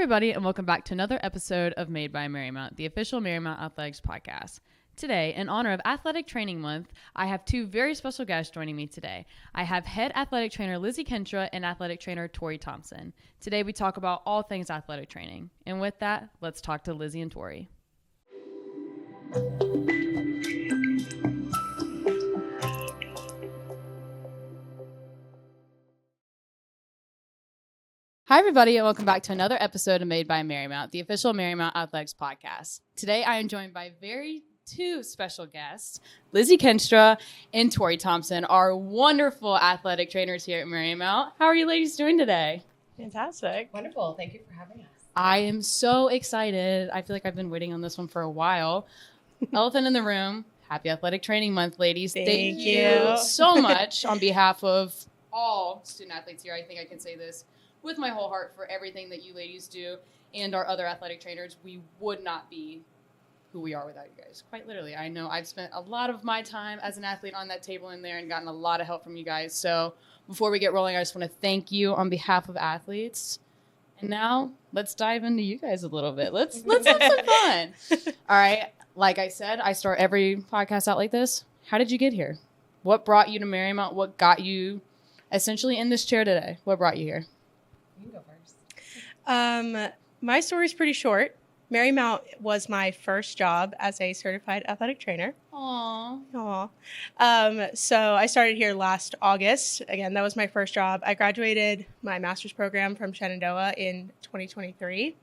everybody, and welcome back to another episode of Made by Marymount, the official Marymount Athletics podcast. Today, in honor of Athletic Training Month, I have two very special guests joining me today. I have head athletic trainer Lizzy Kienstra and athletic trainer Tori Thompson. Today, we talk about all things athletic training. And with that, let's talk to Lizzy and Tori. Hi, everybody, and welcome back to another episode of Made by Marymount, the official Marymount Athletics podcast. Today, I am joined by two special guests, Lizzy Kienstra and Tori Thompson, our wonderful athletic trainers here at Marymount. How are you ladies doing today? Fantastic. Wonderful. Thank you for having us. I am so excited. I feel like I've been waiting on this one for a while. Elephant in the room. Happy Athletic Training Month, ladies. Thank you so much on behalf of all student athletes here. I think I can say this with my whole heart for everything that you ladies do and our other athletic trainers. We would not be who we are without you guys. Quite literally. I know I've spent a lot of my time as an athlete on that table in there and gotten a lot of help from you guys. So before we get rolling, I just want to thank you on behalf of athletes. And now let's dive into you guys a little bit. Let's have some fun. All right. Like I said, I start every podcast out like this. How did you get here? What brought you to Marymount? What got you essentially in this chair today? What brought you here? You can go first. My story's pretty short. Marymount was my first job as a certified athletic trainer. Aww. So I started here last August. Again, that was my first job. I graduated my master's program from Shenandoah in 2023.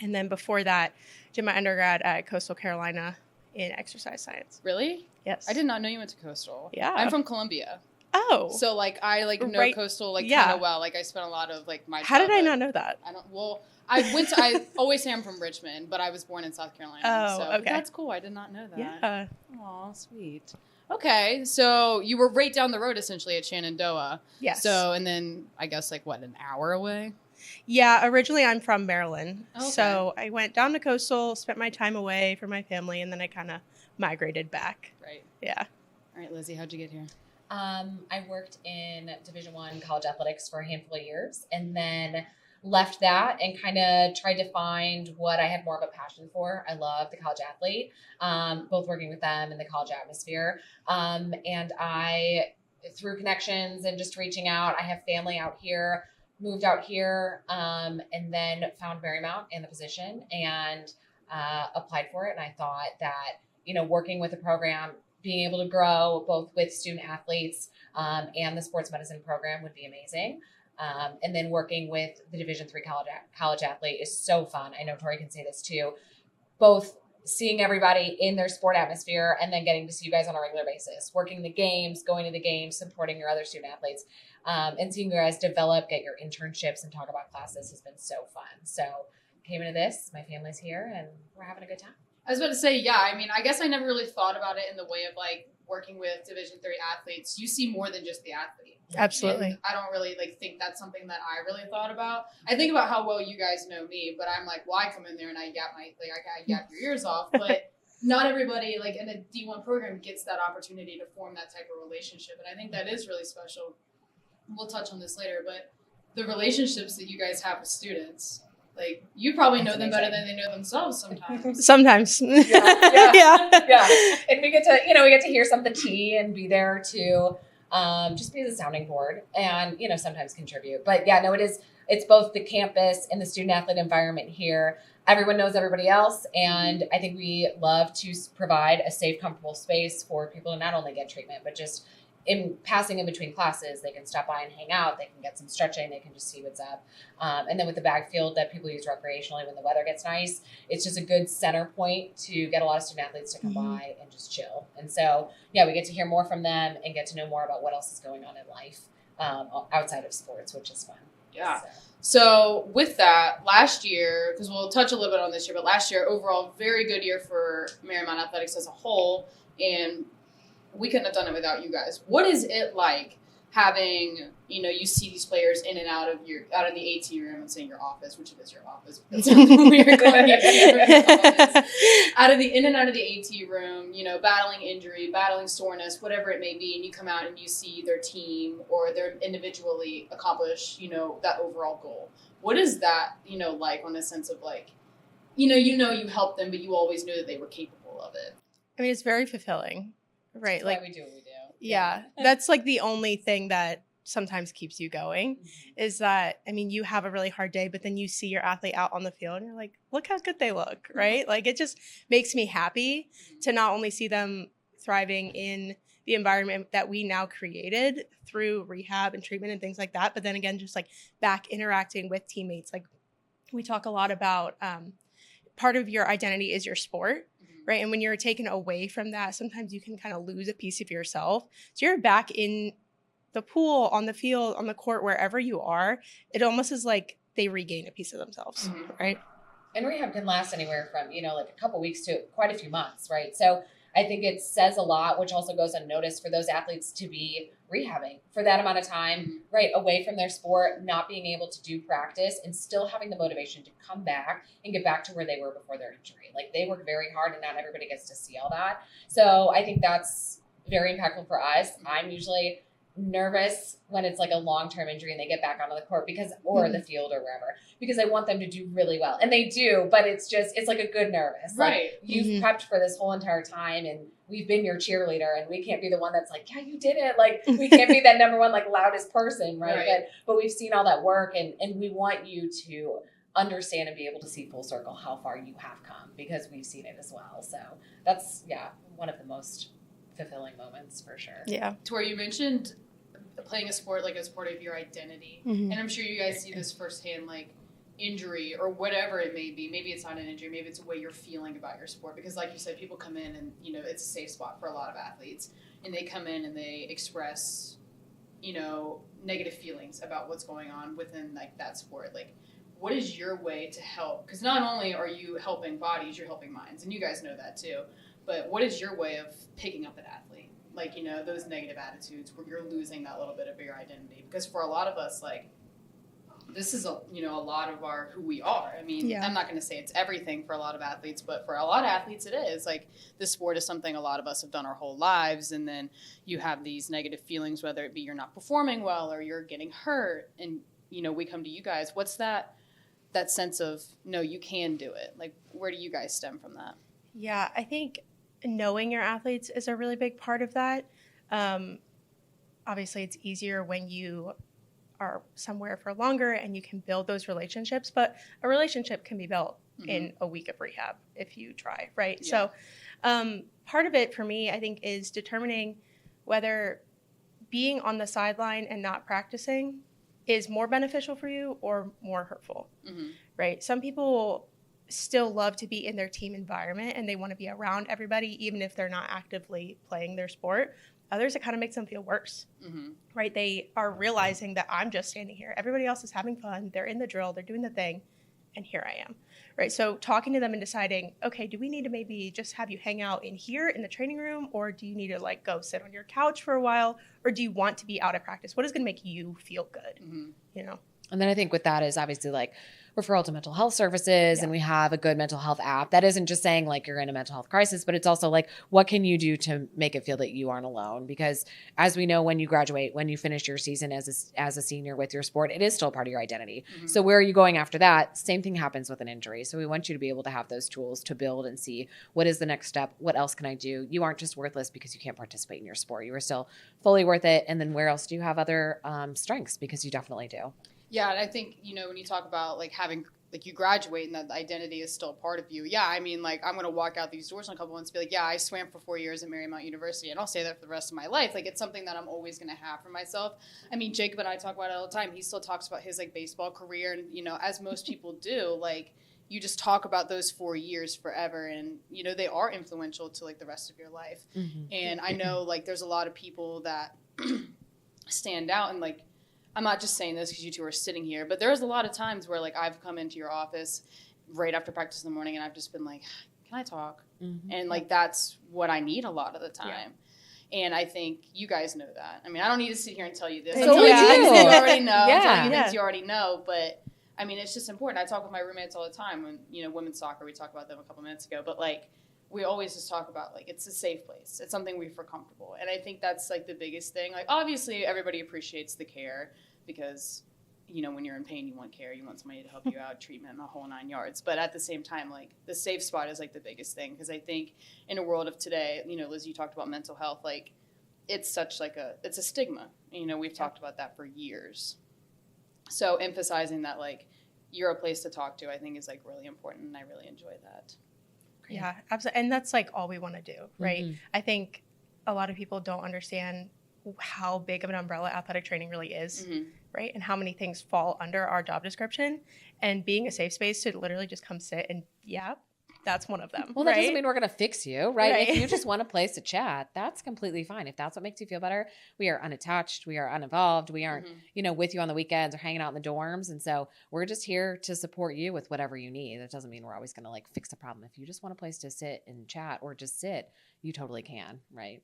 And then before that, did my undergrad at Coastal Carolina in exercise science. Really? Yes. I did not know you went to Coastal. Yeah. I'm from Columbia. Oh. So I know Right. Coastal kind Yeah. of well. Like I spent a lot of my How did I childhood- not know that? I always say I'm from Richmond, but I was born in South Carolina. Oh, so okay. That's cool. I did not know that. Yeah. Aw, sweet. Okay, so you were right down the road essentially at Shenandoah. Yes. So, and then I guess an hour away? Yeah, originally I'm from Maryland. Okay. So I went down to Coastal, spent my time away for my family, and then I kind of migrated back. Right. Yeah. All right, Lizzy, how'd you get here? I worked in Division I college athletics for a handful of years and then left that and kind of tried to find what I had more of a passion for. I love the college athlete, both working with them in the college atmosphere. And I, through connections and just reaching out, I have family out here, moved out here, and then found Marymount and the position and applied for it. And I thought that, working with a program, being able to grow both with student athletes and the sports medicine program would be amazing. And then working with the Division III college athlete is so fun. I know Tori can say this too. Both seeing everybody in their sport atmosphere and then getting to see you guys on a regular basis, working the games, going to the games, supporting your other student athletes, and seeing you guys develop, get your internships and talk about classes has been so fun. So came into this, my family's here and we're having a good time. I was about to say, yeah, I guess I never really thought about it in the way of working with Division III athletes. You see more than just the athlete. Absolutely. And I don't really think that's something that I really thought about. I think about how well you guys know me, but I'm well, I come in there and I yap I yap your ears off, but not everybody in a D1 program gets that opportunity to form that type of relationship. And I think that is really special. We'll touch on this later, but the relationships that you guys have with students, you probably know them better than they know themselves sometimes. Sometimes. Yeah. And we get to hear some of the tea and be there to just be the sounding board and, sometimes contribute. But yeah, no, it's both the campus and the student athlete environment here. Everyone knows everybody else. And I think we love to provide a safe, comfortable space for people to not only get treatment, but just in passing in between classes, they can stop by and hang out. They can get some stretching. They can just see what's up. And then with the bag field that people use recreationally when the weather gets nice, it's just a good center point to get a lot of student athletes to come by and just chill. And so, yeah, we get to hear more from them and get to know more about what else is going on in life outside of sports, which is fun. Yeah. So with that, last year, because we'll touch a little bit on this year, but last year, overall, very good year for Marymount Athletics as a whole. And we couldn't have done it without you guys. What is it like having, you see these players in and out of the AT room. I'm saying your office, which it is your office. That's weird calling it your office. In and out of the AT room, battling injury, battling soreness, whatever it may be, and you come out and you see their team or their individually accomplish, that overall goal. What is that, like on a sense of like, you helped them, but you always knew that they were capable of it. I mean, it's very fulfilling, right? That's like why we do what we do. Yeah, that's like the only thing that sometimes keeps you going is that, I mean, you have a really hard day, but then you see your athlete out on the field and you're like, look how good they look, right? Like it just makes me happy to not only see them thriving in the environment that we now created through rehab and treatment and things like that, but then again, just like back interacting with teammates. Like we talk a lot about part of your identity is your sport. Right. And when you're taken away from that, sometimes you can kind of lose a piece of yourself. So you're back in the pool, on the field, on the court, wherever you are. It almost is like they regain a piece of themselves. Right. And rehab can last anywhere from, like a couple weeks to quite a few months. Right. So I think it says a lot, which also goes unnoticed for those athletes to be rehabbing for that amount of time, right, away from their sport, not being able to do practice and still having the motivation to come back and get back to where they were before their injury. Like they work very hard and not everybody gets to see all that. So I think that's very impactful for us. I'm usually nervous when it's like a long-term injury and they get back onto the court or the field or wherever, because I want them to do really well. And they do, but it's like a good nervous. Right. Like you've prepped for this whole entire time and we've been your cheerleader and we can't be the one that's like, yeah, you did it. Like we can't be that number one, like loudest person. Right. But we've seen all that work and we want you to understand and be able to see full circle how far you have come because we've seen it as well. So that's, one of the most fulfilling moments for sure. Yeah. Tori, you mentioned playing a sport like as part of your identity. And I'm sure you guys see this firsthand, like injury or whatever it may be. Maybe it's not an injury, maybe it's a way you're feeling about your sport. Because like you said, people come in and, it's a safe spot for a lot of athletes. And they come in and they express, negative feelings about what's going on within like that sport. Like, what is your way to help? Because not only are you helping bodies, you're helping minds. And you guys know that too. But what is your way of picking up an athlete? Like, those negative attitudes where you're losing that little bit of your identity. Because for a lot of us, like, this is, a lot of who we are. I mean, I'm not going to say it's everything for a lot of athletes, but for a lot of athletes it is. Like, this sport is something a lot of us have done our whole lives. And then you have these negative feelings, whether it be you're not performing well or you're getting hurt. And, we come to you guys. What's that sense of, no, you can do it? Like, where do you guys stem from that? Yeah, I think knowing your athletes is a really big part of that. Obviously, it's easier when you are somewhere for longer and you can build those relationships, but a relationship can be built in a week of rehab if you try, right? Yeah. So part of it for me, I think, is determining whether being on the sideline and not practicing is more beneficial for you or more hurtful, right? Some people still love to be in their team environment and they want to be around everybody even if they're not actively playing their sport. Others, it kind of makes them feel worse, right? They are realizing that I'm just standing here. Everybody else is having fun. They're in the drill. They're doing the thing. And here I am, right? So talking to them and deciding, okay, do we need to maybe just have you hang out in here in the training room? Or do you need to like go sit on your couch for a while? Or do you want to be out of practice? What is going to make you feel good, And then I think with that is obviously like referral to mental health services, and we have a good mental health app that isn't just saying like you're in a mental health crisis, but it's also like, what can you do to make it feel that you aren't alone? Because as we know, when you graduate, when you finish your season as a senior with your sport, it is still part of your identity. So where are you going after that? Same thing happens with an injury. So we want you to be able to have those tools to build and see what is the next step? What else can I do? You aren't just worthless because you can't participate in your sport. You are still fully worth it. And then where else do you have other strengths? Because you definitely do. Yeah, and I think, when you talk about like having, like you graduate and that the identity is still a part of you. Yeah, I mean, like I'm going to walk out these doors in a couple months and be like, yeah, I swam for 4 years at Marymount University, and I'll say that for the rest of my life. Like it's something that I'm always going to have for myself. I mean, Jacob and I talk about it all the time. He still talks about his like baseball career, and as most people do, like you just talk about those 4 years forever, and they are influential to like the rest of your life. And I know like there's a lot of people that stand out, and like I'm not just saying this because you two are sitting here, but there's a lot of times where like I've come into your office right after practice in the morning and I've just been like, can I talk? And like that's what I need a lot of the time. And I think you guys know that. I mean, I don't need to sit here and tell you this. So I'm telling we you things do. that you already know. Yeah. I'm telling you Yeah. things you already know. But, I mean, it's just important. I talk with my roommates all the time when, women's soccer, we talked about them a couple minutes ago. But, like, we always just talk about, like, it's a safe place. It's something we feel comfortable. And I think that's, like, the biggest thing. Like, obviously, everybody appreciates the care because, when you're in pain, you want care. You want somebody to help you out, treatment, and the whole 9 yards. But at the same time, like, the safe spot is, like, the biggest thing. Because I think in a world of today, Liz, you talked about mental health. Like, it's such, like, it's a stigma. We've talked about that for years. So emphasizing that, like, you're a place to talk to, I think is, like, really important. And I really enjoy that. Yeah, absolutely. And that's like all we want to do, right? Mm-hmm. I think a lot of people don't understand how big of an umbrella athletic training really is, right? And how many things fall under our job description. And being a safe space to literally just come sit and that's one of them. Well, that right? doesn't mean we're going to fix you, right? Right. If you just want a place to chat, that's completely fine. If that's what makes you feel better, we are unattached. We are uninvolved. We aren't, with you on the weekends or hanging out in the dorms. And so we're just here to support you with whatever you need. That doesn't mean we're always going to, like, fix the problem. If you just want a place to sit and chat or just sit, you totally can, right?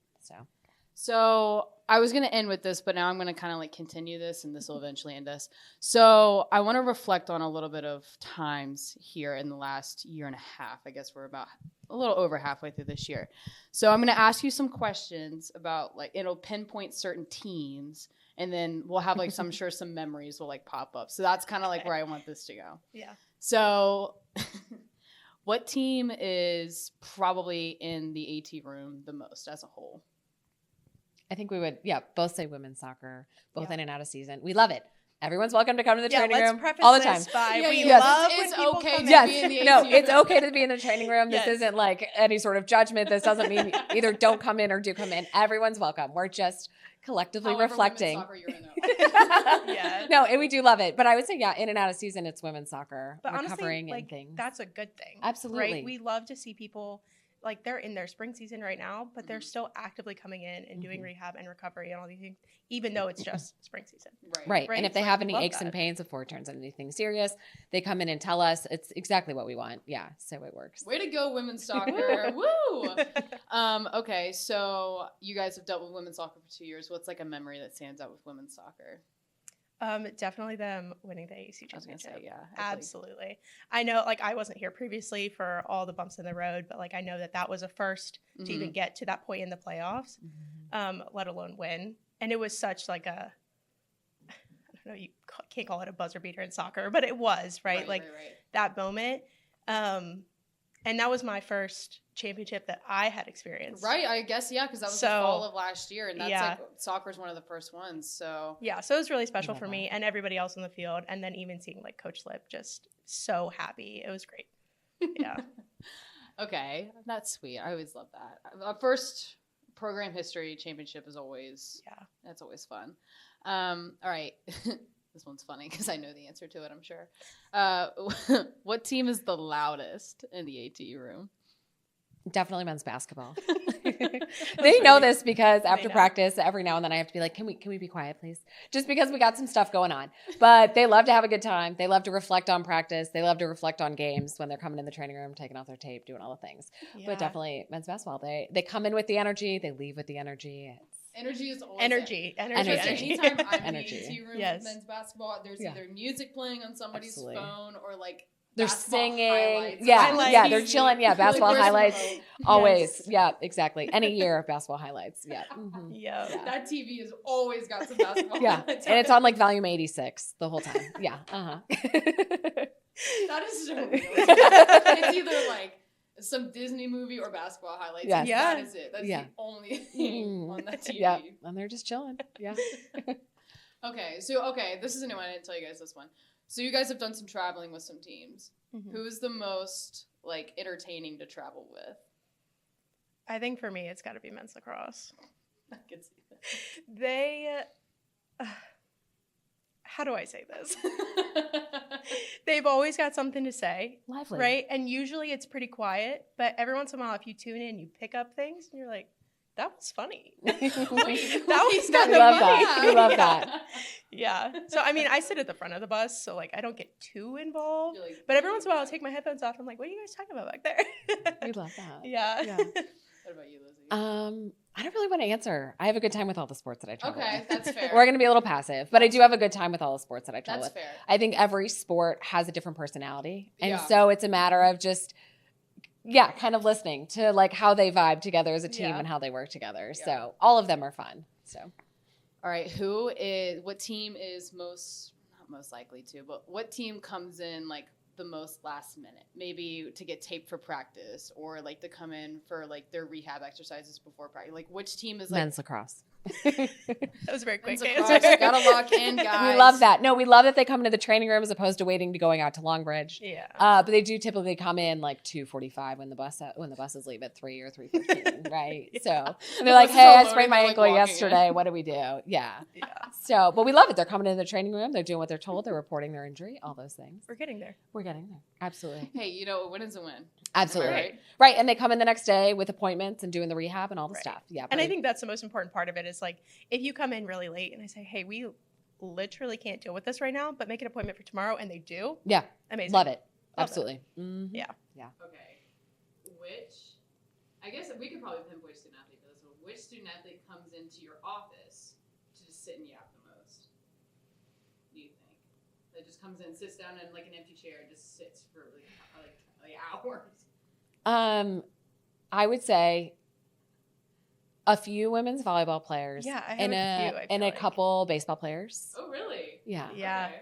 So I was going to end with this, but now I'm going to kind of, like, continue this, and this will eventually end us. So I want to reflect on a little bit of times here in the last year and a half. I guess we're about a little over halfway through this year. So I'm going to ask you some questions about, like, it'll pinpoint certain teams, and then we'll have, like, I'm sure some memories will, like, pop up. So that's kind of like where I want this to go. Yeah. So what team is probably in the AT room the most as a whole? I think we would, both say women's soccer, both in and out of season. We love it. Everyone's welcome to come to the training room all the time. This by, Yeah, we yes, love it's when people okay come to in. be in the No, AT it's room. okay to be in the training room. This Yes. isn't like any sort of judgment. This doesn't mean either don't come in or do come in. Everyone's welcome. We're just collectively However, reflecting. women's soccer, you're in though. Yeah. No, and we do love it. But I would say, in and out of season, it's women's soccer. But recovering honestly, like, and things. that's a good thing. Absolutely. Right? We love to see people, like, they're in their spring season right now, but they're still actively coming in and doing rehab and recovery and all these things, even though it's just spring season. Right. Right? And if they Like, have any love aches and that. pains before it turns into anything serious, they come in and tell us. It's exactly what we want. Yeah. So it works. Way to go, women's soccer. Woo! Okay, so you guys have dealt with women's soccer for 2 years. What's, like, a memory that stands out with women's soccer? Definitely them winning the AAC I was going to championship. say, yeah. Absolutely. I know, like, I wasn't here previously for all the bumps in the road, but, like, I know that was a first to even get to that point in the playoffs, let alone win. And it was such, like, I don't know, you can't call it a buzzer beater in soccer, but it was, right? Like, that moment. And that was my first championship that I had experienced. Right, I guess, yeah, because that was the fall of last year, and that's, like, soccer's one of the first ones, so. Yeah, so it was really special for me and everybody else on the field, and then even seeing, like, Coach Lip just so happy. It was great. Yeah. Okay, that's sweet. I always love that. Our first program history championship is always, that's always fun. All right. This one's funny because I know the answer to it, I'm sure. What team is the loudest in the AT room? Definitely men's basketball. They know this because after practice, every now and then I have to be like, can we be quiet, please? Just because we got some stuff going on. But they love to have a good time. They love to reflect on practice. They love to reflect on games when they're coming in the training room, taking off their tape, doing all the things. Yeah. But definitely men's basketball. They come in with the energy. They leave with the energy. Energy is always energy. Anytime I'm in the AT room Yes. with men's basketball, there's either music playing on somebody's phone or, like, they're basketball singing. highlights. Yeah, they're chilling. Yeah, basketball Like, where's the highlights. remote? Always. Yeah, exactly. Any year of basketball highlights. Yeah. Yeah. That TV has always got some basketball Yeah. highlights. And it's on, like, volume 86 the whole time. Yeah. That is so real. It's either, like, some Disney movie or basketball highlights. Yes. Yeah. That is it. That's the only thing on that TV. Yeah. And they're just chilling. Yeah. Okay, this is a new one. I didn't tell you guys this one. So you guys have done some traveling with some teams. Who is the most, like, entertaining to travel with? I think for me, it's got to be men's lacrosse. I can see that. They, how do I say this? They've always got something to say. Lively. Right? And usually it's pretty quiet, but every once in a while, if you tune in, you pick up things and you're like, that was funny. That was kind We of love funny. that. We love that. Yeah. So, I mean, I sit at the front of the bus, so, like, I don't get too involved. Like, But every once in a while, I'll take my headphones off. I'm like, what are you guys talking about back there? We love that. Yeah. Yeah. What about you, Lizzy? I don't really want to answer. I have a good time with all the sports that I travel Okay, with. that's fair. We're going to be a little passive, but I do have a good time with all the sports that I travel That's with. fair. I think every sport has a different personality. And Yeah. so it's a matter of just, kind of listening to like how they vibe together as a team Yeah. and how they work together. Yeah. So all of them are fun. So All right, what team is not most likely to, but what team comes in like the most last minute? Maybe to get taped for practice or like to come in for like their rehab exercises before practice. Like which team is like men's lacrosse. That was a very quick men's answer. lacrosse? Gotta lock in, guys. We love that. No, we love that they come into the training room as opposed to waiting to going out to Longbridge. Yeah. But they do typically come in like 2:45 when the buses leave at 3 or 3:15, right? So and they're like, buses "Hey, are I loaded, sprained my they're, like, ankle walking in." yesterday. What do we do?" Yeah. Yeah. So, but we love it. They're coming into the training room. They're doing what they're told. They're reporting their injury. All those things. We're getting there. We're getting there. Absolutely. Hey, a win is a win. Absolutely. Am I right? Right. And they come in the next day with appointments and doing the rehab and all the Right. stuff. Yeah. And I think that's the most important part of it is like if you come in really late and I say, hey, we literally can't deal with this right now, but make an appointment for tomorrow, and they do. Yeah. Amazing. Love it. Love Absolutely. Mhm. Yeah. Okay. I guess we could probably pinpoint student athlete for this one. Which student athlete comes into your office to just sit and yap the most? Do you think? That just comes in, sits down in like an empty chair, and just sits for like hours. I would say a few women's volleyball players. Yeah, I have and a few, I and feel a like. couple baseball players. Oh, really? Yeah. Yeah. Okay.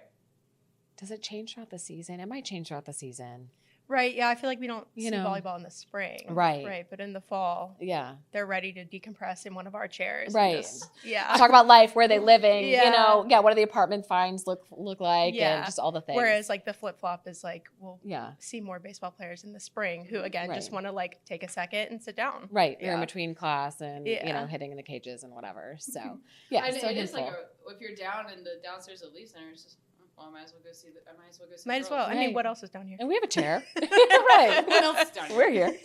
Does it change throughout the season? It might change throughout the season. Right. Yeah. I feel like we don't You see know. volleyball in the spring. Right. Right. But in the fall, Yeah. they're ready to decompress in one of our chairs. and Right. just- yeah. Talk about life, where they living, Yeah. what do the apartment finds look like, Yeah. and just all the things. Whereas like the flip flop is like we'll yeah. see more baseball players in the spring who again just Right. want to like take a second and sit down. Right. You're in Yeah. between class and, Yeah. hitting in the cages and whatever. So, yeah. And so it is like handful. if you're down in the downstairs of the Leaf Center, it's just I might as well go see. Might as girls. well. I mean, Right. what else is down here? And we have a chair. Right. What else is down here? We're here.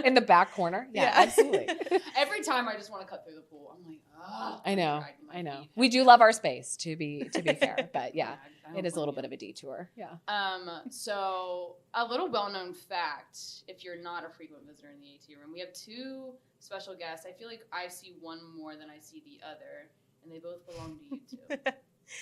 In the back corner. Yeah, Yeah. absolutely. Every time I just want to cut through the pool. I'm like, ah. I know. dragging my I know. feet. We do love our space to be fair, but yeah, I don't it is a blame little you. bit of a detour. Yeah. So a little well-known fact, if you're not a frequent visitor in the AT room, we have two special guests. I feel like I see one more than I see the other, and they both belong to you two.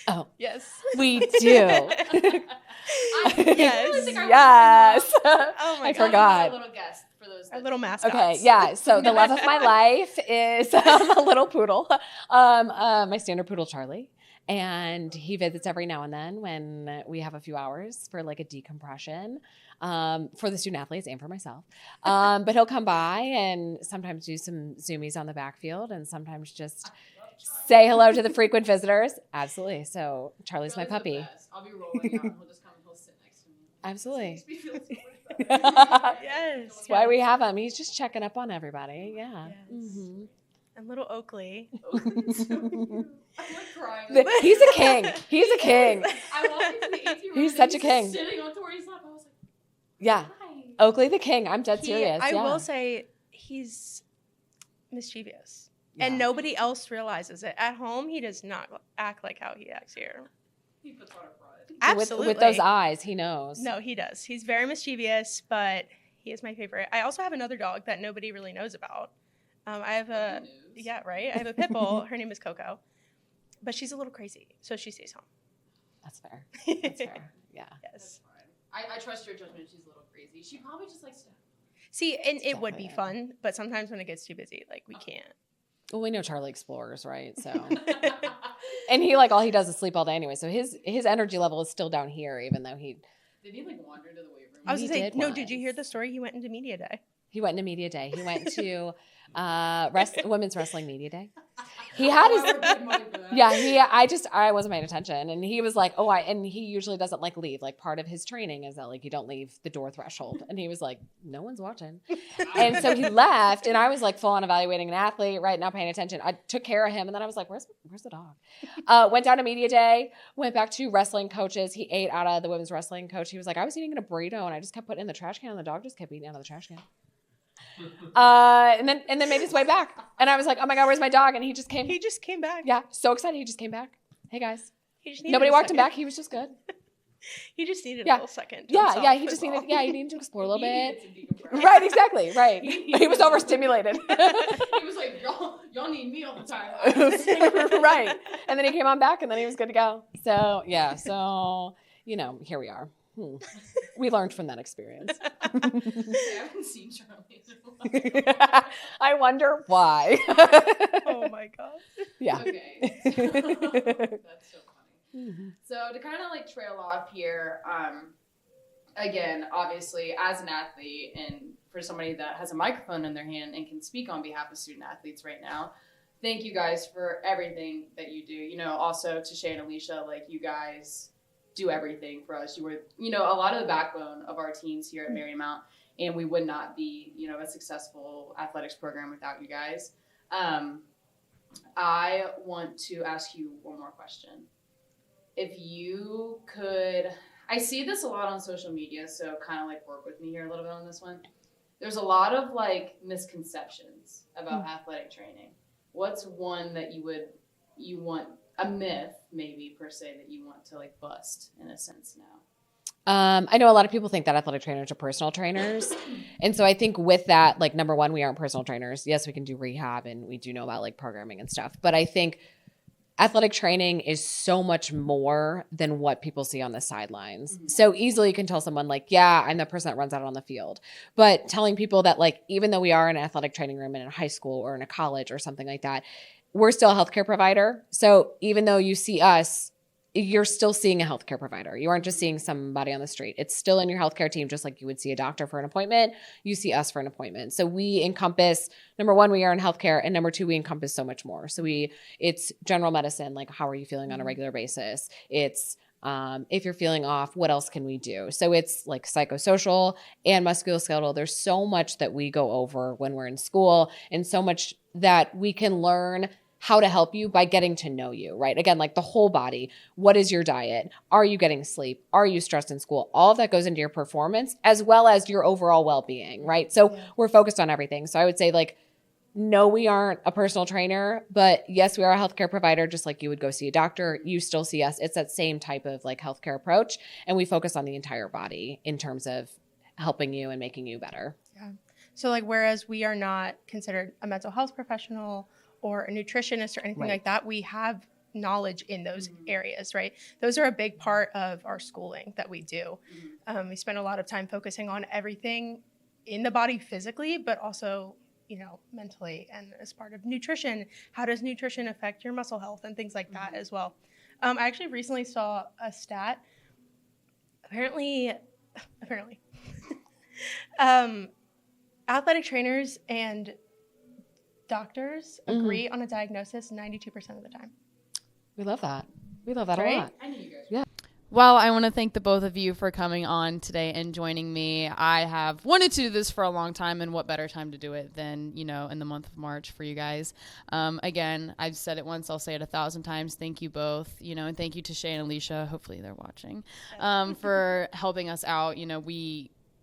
Oh, Yes. we do. I really Yes. think I Yes. Oh my I God. forgot. A little guest for those. Our that little don't know. mascots. Okay, yeah. So the love of my life is a little poodle, my standard poodle Charlie, and he visits every now and then when we have a few hours for like a decompression for the student athletes and for myself. But he'll come by and sometimes do some zoomies on the backfield and sometimes just say hello to the frequent visitors. Absolutely. So Charlie's my the puppy. best. I'll be rolling out, and he'll just come and he'll sit next to me. Absolutely. Makes me feel so much better. Yes. That's why we have him. He's just checking up on everybody. Yeah. Yes. Mhm. And little Oakley. I'm like crying. He's a king. He's a king. I walked into the AT room. He's and such a just king. Sitting on Tori's lap, I was like, Yeah. hi. Oakley the king. I'm dead serious. I yeah. will say he's mischievous. And Yeah. nobody else realizes it. At home, he does not act like how he acts here. He puts on a front. Absolutely. With those eyes, he knows. No, he does. He's very mischievous, but he is my favorite. I also have another dog that nobody really knows about. I have a, yeah, right? I have a pit bull. Her name is Coco. But she's a little crazy, so she stays home. That's fair. That's fair. Yeah. Yes. That's fine. I trust your judgment. She's a little crazy. She probably just likes to. See, and it would be Definitely. fun, but sometimes when it gets too busy, like we can't. Well, we know Charlie explores, right? So, and he all he does is sleep all day anyway. So his energy level is still down here, even though Did he like wander into the weight room? I was He gonna say, did no, once. did you hear the story? He went into media day. he went into media day. He went to women's wrestling media day. He had his. Yeah, I wasn't paying attention. And he was like, and he usually doesn't leave. Like part of his training is that you don't leave the door threshold. And he was like, no one's watching. And so he left and I was full on evaluating an athlete, right? Not paying attention. I took care of him. And then I was like, where's the dog? Went down to media day, went back to wrestling coaches. He ate out of the women's wrestling coach. He was like, I was eating in a burrito and I just kept putting it in the trash can and the dog just kept eating out of the trash can. And then made his way back. And I was like, oh my God, where's my dog? And he just came. He just came back. Yeah, so excited. He just came back. Hey guys. He just needed Nobody a walked him second. back. He was just good. He just needed Yeah. a little second. To Yeah, himself yeah, he as just well. he needed to explore a little bit. He needed to decompress. Right, exactly, right. He was overstimulated. He was like, y'all need me all the time. Right. And then he came on back and then he was good to go. So, yeah. So, here we are. We learned from that experience. I haven't seen Charlie in a while. I wonder why. Oh my god. Yeah. Okay. That's so funny. Mm-hmm. So to kind of like trail off here, again, obviously as an athlete and for somebody that has a microphone in their hand and can speak on behalf of student athletes right now, thank you guys for everything that you do. Also to Shay and Alicia, like you guys do everything for us. You were, a lot of the backbone of our teams here at Marymount, and we would not be, a successful athletics program without you guys. I want to ask you one more question. If you could, I see this a lot on social media, so kind of like work with me here a little bit on this one. There's a lot of like misconceptions about athletic training. What's one that you want, a myth maybe per se, that you want to like bust in a sense now? I know a lot of people think that athletic trainers are personal trainers. And so I think with that, like, number one, we aren't personal trainers. Yes, we can do rehab and we do know about like programming and stuff. But I think athletic training is so much more than what people see on the sidelines. Mm-hmm. So easily you can tell someone like, yeah, I'm the person that runs out on the field. But telling people that like, even though we are in an athletic training room in a high school or in a college or something like that, we're still a healthcare provider. So even though you see us, you're still seeing a healthcare provider. You aren't just seeing somebody on the street. It's still in your healthcare team, just like you would see a doctor for an appointment. You see us for an appointment. So we encompass, number one, we are in healthcare, and number two, we encompass so much more. So it's general medicine, like how are you feeling on a regular basis? It's if you're feeling off, what else can we do? So it's like psychosocial and musculoskeletal. There's so much that we go over when we're in school, and so much that we can learn how to help you by getting to know you, right? Again, like the whole body. What is your diet? Are you getting sleep? Are you stressed in school? All of that goes into your performance as well as your overall well-being, right? So we're focused on everything. So I would say like, no, we aren't a personal trainer, but yes, we are a healthcare provider, just like you would go see a doctor. You still see us. It's that same type of like healthcare approach. And we focus on the entire body in terms of helping you and making you better. Yeah. So like, whereas we are not considered a mental health professional or a nutritionist or anything like that, we have knowledge in those areas, right? Those are a big part of our schooling that we do. We spend a lot of time focusing on everything in the body physically, but also, mentally. And as part of nutrition, how does nutrition affect your muscle health and things like that as well? I actually recently saw a stat. Apparently, athletic trainers and doctors agree on a diagnosis 92% of the time. We love that. We love that a lot. I knew you guys. Yeah. Well, I want to thank the both of you for coming on today and joining me. I have wanted to do this for a long time, and what better time to do it than, in the month of March for you guys. Again, I've said it once, I'll say it 1,000 times. Thank you both, and thank you to Shay and Alicia. Hopefully they're watching, for helping us out.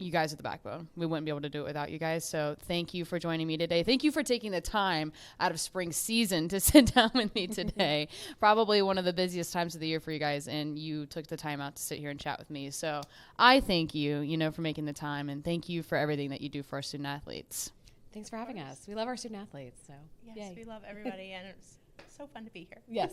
You guys are the backbone. We wouldn't be able to do it without you guys. So thank you for joining me today. Thank you for taking the time out of spring season to sit down with me today. Probably one of the busiest times of the year for you guys, and you took the time out to sit here and chat with me. So I thank you, for making the time, and thank you for everything that you do for our student athletes. Thanks for having us. We love our student athletes. So yes, we love everybody, and it's so fun to be here. Yes.